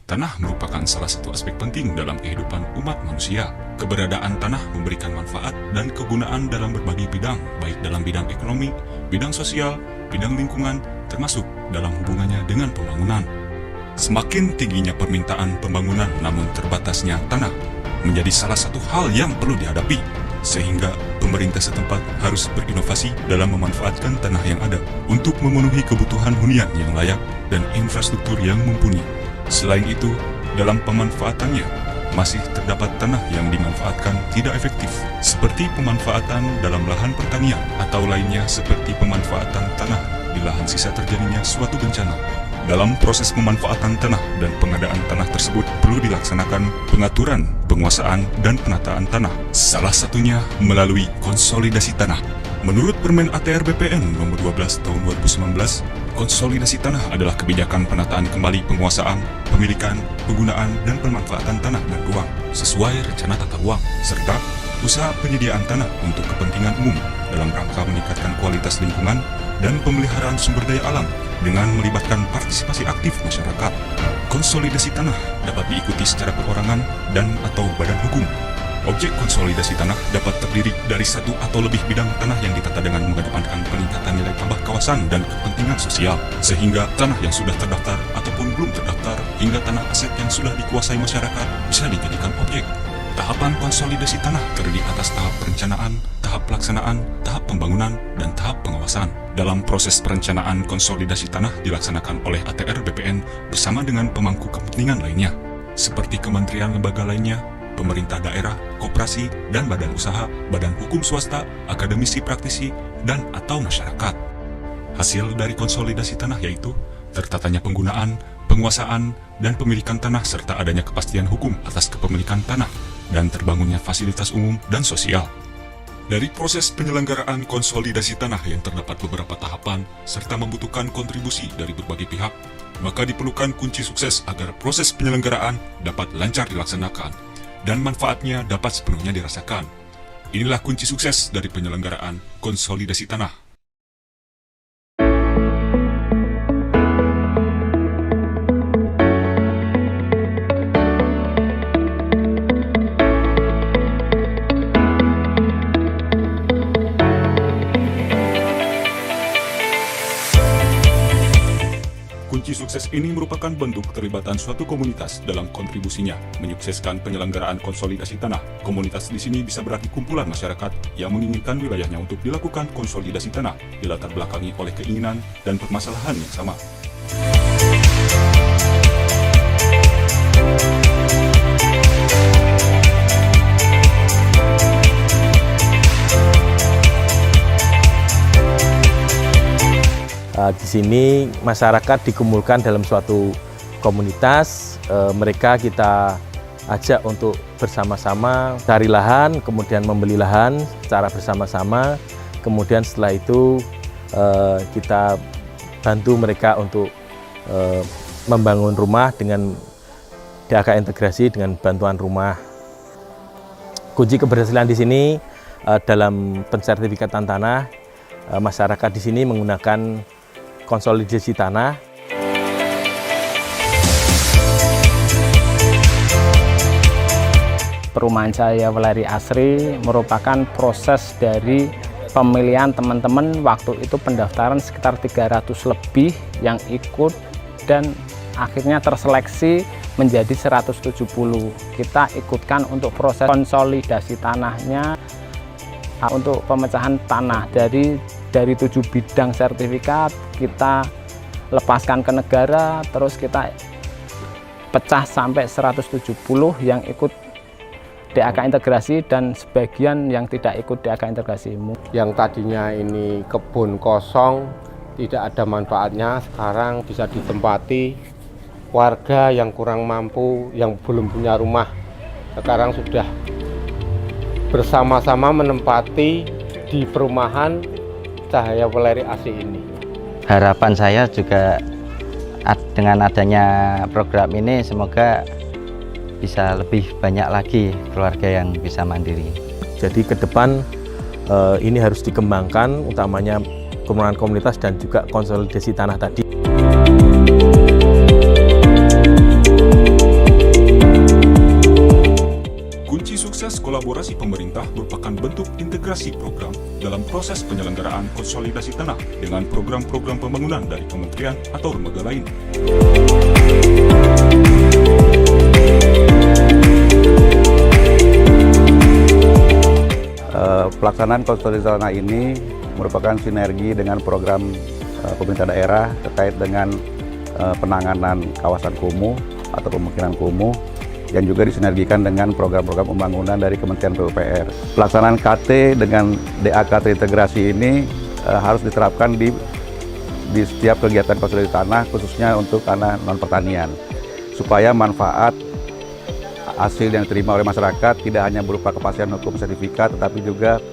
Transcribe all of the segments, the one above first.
Tanah merupakan salah satu aspek penting dalam kehidupan umat manusia. Keberadaan tanah memberikan manfaat dan kegunaan dalam berbagai bidang, baik dalam bidang ekonomi, bidang sosial, bidang lingkungan, termasuk dalam hubungannya dengan pembangunan. Semakin tingginya permintaan pembangunan namun terbatasnya tanah menjadi salah satu hal yang perlu dihadapi, sehingga pemerintah setempat harus berinovasi dalam memanfaatkan tanah yang ada untuk memenuhi kebutuhan hunian yang layak dan infrastruktur yang mumpuni. Selain itu, dalam pemanfaatannya masih terdapat tanah yang dimanfaatkan tidak efektif, seperti pemanfaatan dalam lahan pertanian atau lainnya seperti pemanfaatan tanah di lahan sisa terjadinya suatu bencana. Dalam proses pemanfaatan tanah dan pengadaan tanah tersebut perlu dilaksanakan pengaturan, penguasaan, dan penataan tanah. Salah satunya melalui konsolidasi tanah. Menurut Permen ATR BPN Nomor 12 Tahun 2019, konsolidasi tanah adalah kebijakan penataan kembali penguasaan, pemilikan, penggunaan, dan pemanfaatan tanah dan ruang sesuai rencana tata ruang, serta usaha penyediaan tanah untuk kepentingan umum dalam rangka meningkatkan kualitas lingkungan dan pemeliharaan sumber daya alam dengan melibatkan partisipasi aktif masyarakat. Konsolidasi tanah dapat diikuti secara perorangan dan atau badan hukum. Objek konsolidasi tanah dapat terdiri dari satu atau lebih bidang tanah yang ditata dengan mengedepankan peningkatan nilai tambah kawasan dan kepentingan sosial, sehingga tanah yang sudah terdaftar ataupun belum terdaftar hingga tanah aset yang sudah dikuasai masyarakat bisa dijadikan objek. Tahapan konsolidasi tanah terdiri atas tahap perencanaan, tahap pelaksanaan, tahap pembangunan, dan tahap pengawasan. Dalam proses perencanaan konsolidasi tanah dilaksanakan oleh ATR BPN bersama dengan pemangku kepentingan lainnya, seperti kementerian lembaga lainnya, pemerintah daerah, koperasi, dan badan usaha, badan hukum swasta, akademisi praktisi, dan atau masyarakat. Hasil dari konsolidasi tanah yaitu tertatanya penggunaan, penguasaan, dan pemilikan tanah serta adanya kepastian hukum atas kepemilikan tanah dan terbangunnya fasilitas umum dan sosial. Dari proses penyelenggaraan konsolidasi tanah yang terdapat beberapa tahapan serta membutuhkan kontribusi dari berbagai pihak, maka diperlukan kunci sukses agar proses penyelenggaraan dapat lancar dilaksanakan dan manfaatnya dapat sepenuhnya dirasakan. Inilah kunci sukses dari penyelenggaraan konsolidasi tanah. Kunci sukses ini merupakan bentuk keterlibatan suatu komunitas dalam kontribusinya menyukseskan penyelenggaraan konsolidasi tanah. Komunitas di sini bisa berarti kumpulan masyarakat yang menginginkan wilayahnya untuk dilakukan konsolidasi tanah, dilatar belakangi oleh keinginan dan permasalahan yang sama. Di sini masyarakat dikumpulkan dalam suatu komunitas, mereka kita ajak untuk bersama-sama cari lahan, kemudian membeli lahan secara bersama-sama, kemudian setelah itu kita bantu mereka untuk membangun rumah dengan DAK integrasi dengan bantuan rumah. Kunci keberhasilan di sini dalam pensertifikatan tanah, masyarakat di sini menggunakan konsolidasi tanah. Perumahan Cahaya Weleri Asri merupakan proses dari pemilihan teman-teman. Waktu itu pendaftaran sekitar 300 lebih yang ikut dan akhirnya terseleksi menjadi 170. Kita ikutkan untuk proses konsolidasi tanahnya untuk pemecahan tanah dari 7 bidang sertifikat kita lepaskan ke negara, terus kita pecah sampai 170 yang ikut DAK integrasi dan sebagian yang tidak ikut DAK integrasi. Yang tadinya ini kebun kosong, tidak ada manfaatnya, sekarang bisa ditempati warga yang kurang mampu, yang belum punya rumah. Sekarang sudah bersama-sama menempati di perumahan Cahaya Weleri Asri ini. Harapan saya juga dengan adanya program ini semoga bisa lebih banyak lagi keluarga yang bisa mandiri. Jadi ke depan ini harus dikembangkan, utamanya pengembangan komunitas dan juga konsolidasi tanah tadi. kolaborasi pemerintah merupakan bentuk integrasi program dalam proses penyelenggaraan konsolidasi tanah dengan program-program pembangunan dari kementerian atau lembaga lain. Pelaksanaan konsolidasi tanah ini merupakan sinergi dengan program pemerintah daerah terkait dengan penanganan kawasan kumuh atau pemukiman kumuh yang juga disinergikan dengan program-program pembangunan dari Kementerian PUPR. Pelaksanaan KT dengan DAK terintegrasi ini harus diterapkan di setiap kegiatan konsolidasi tanah, khususnya untuk tanah non-pertanian, supaya manfaat hasil yang diterima oleh masyarakat tidak hanya berupa kepastian hukum sertifikat, tetapi juga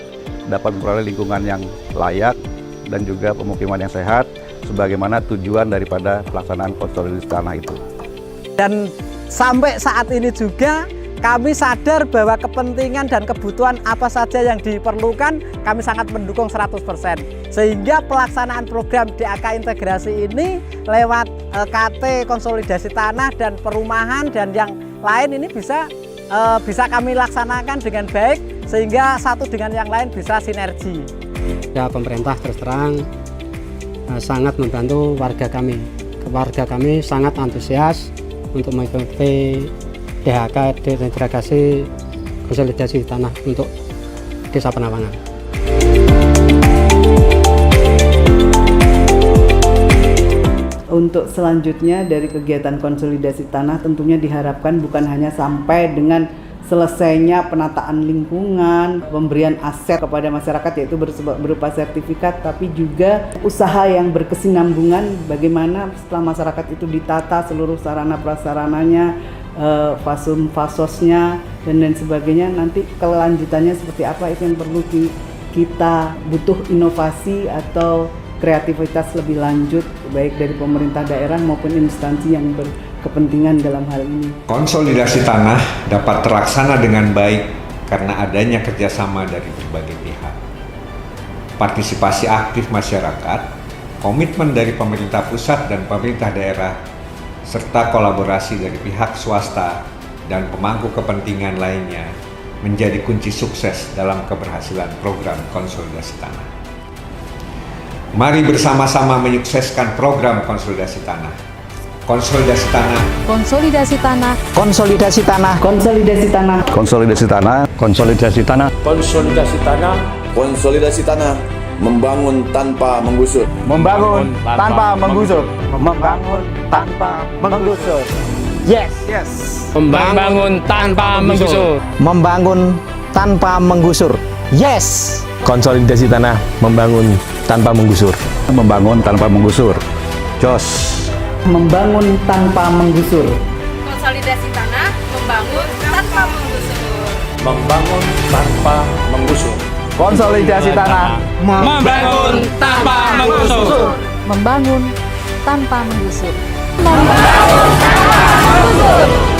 dapat memperoleh lingkungan yang layak dan juga pemukiman yang sehat, sebagaimana tujuan daripada pelaksanaan konsolidasi tanah itu. Dan sampai saat ini juga kami sadar bahwa kepentingan dan kebutuhan apa saja yang diperlukan kami sangat mendukung 100%. Sehingga pelaksanaan program DAK integrasi ini lewat KT konsolidasi tanah dan perumahan dan yang lain ini bisa kami laksanakan dengan baik sehingga satu dengan yang lain bisa sinergi. Ya, pemerintah terus terang sangat membantu warga kami. Warga kami sangat antusias untuk mengikuti DHK integrasi konsolidasi tanah untuk Desa Penawangan. Untuk selanjutnya dari kegiatan konsolidasi tanah tentunya diharapkan bukan hanya sampai dengan selesainya penataan lingkungan, pemberian aset kepada masyarakat yaitu berupa sertifikat, tapi juga usaha yang berkesinambungan bagaimana setelah masyarakat itu ditata seluruh sarana prasarananya, fasosnya dan lain sebagainya, nanti kelanjutannya seperti apa itu yang perlu kita butuh inovasi atau kreativitas lebih lanjut baik dari pemerintah daerah maupun instansi yang berkepentingan dalam hal ini. Konsolidasi tanah dapat terlaksana dengan baik karena adanya kerjasama dari berbagai pihak. Partisipasi aktif masyarakat, komitmen dari pemerintah pusat dan pemerintah daerah, serta kolaborasi dari pihak swasta dan pemangku kepentingan lainnya menjadi kunci sukses dalam keberhasilan program konsolidasi tanah. Mari bersama-sama menyukseskan program konsolidasi tanah. Konsolidasi tanah. Konsolidasi tanah. Konsolidasi tanah. Konsolidasi tanah. Konsolidasi tanah. Konsolidasi tanah. Konsolidasi tanah. Konsolidasi tanah. Membangun tanpa menggusur. Membangun tanpa menggusur. Membangun tanpa menggusur. Yes. Yes. Membangun tanpa menggusur. Membangun tanpa menggusur. Yes. Konsolidasi tanah membangun tanpa menggusur. Membangun tanpa menggusur. Jos. Membangun tanpa menggusur. Konsolidasi tanah membangun tanpa menggusur. Membangun tanpa menggusur. Konsolidasi tanah Membangun tanpa menggusur. Membangun tanpa menggusur. Membangun tanpa menggusur.